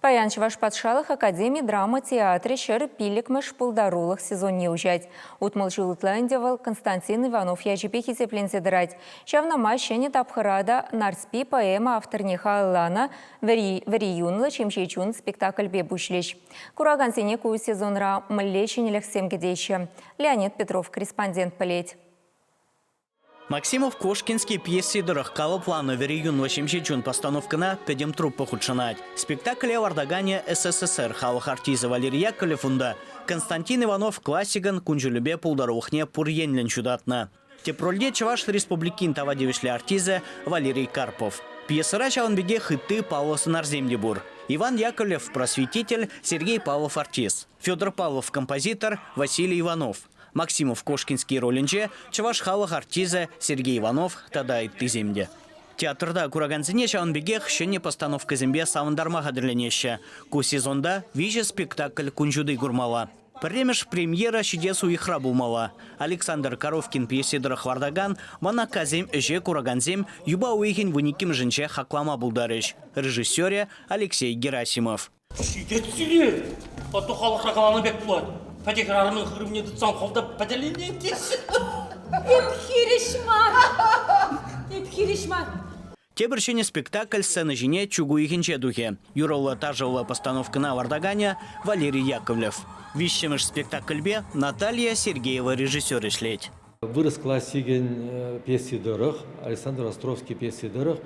Паян Чуваш Патшалық Академии драма театре шер пилікміш пылдарулық сезонне ұжать. Утмал Жылытландевал Константин Иванов яжіпе хитепленсе дырать. Шавнама шене тапхырада нарспи поэма авторниха Аллана вариюнлы чемшечун спектакль бебушлеш. Кураган сене куу сезонра млеченелек семгедейші. Леонид Петров, корреспондент полеть. Максимов Кошкинский пьесы дырахкалы планы вериюн вашимшечун постановкана педем труппа худшанать. Спектакль о Вардагане СССР халық артиза Валерия Калифунда. Константин Иванов классиган кунжулюбе пулдарухне пурьенлен чудатна. Тепрольде Чуваш республикин тавадевишле артиза Валерий Карпов. Пьесыра чаванбеге хыты Павлов Нарземдебур. Иван Яковлев просветитель, Сергей Павлов артист. Федор Павлов композитор, Василий Иванов. Максимов Кошкинский ролинче, Чуваш халық артиза Сергей Иванов тадайт тиземде. Театрда кураганзине чаванбегех шене постановка зембе савандарма хадырленеше. Ку сезонда виже спектакль кунжуды гурмала. Премеш премьера чидесу ихра булмала. Александр Коровкин пьеседрах Вардаган, мана казем эже кураганзем юба уихин вуниким женче хаклама булдарыш. Режиссере Алексей Герасимов. Пәтекарарымын қырымне тұтсан қолдап пәтеленен кеші. Эпхиришман. Тебіршене спектакль сцены жіне чугу ихинче духе. Юровла тажовла постановка на Вардагане Валерий Яковлев. Вищемыш спектакльбе Наталья Сергеева режиссер ишлеть. Вырос классиген пьесы-дорог, Александр Островский пьесы-дорог.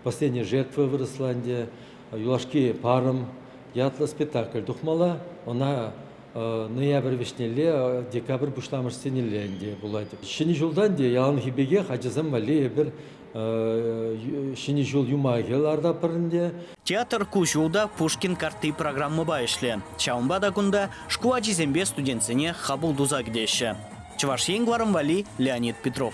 Последняя жертва в Исландии, Юлашки паром. Ятла спектакль духмала, она ноябрь вишнеле, декабрь бушламыш сенеленде булайды. Шини жолдан де ялан хибеге хажызам вали бир шини жол юмагеларда пырынде. Театр Кужулда Пушкин карты программы байшле. Чаумбада гунда шкуа чизембе студентсене хабул дузак деші. Чуваш енгларым вали Леонид Петров.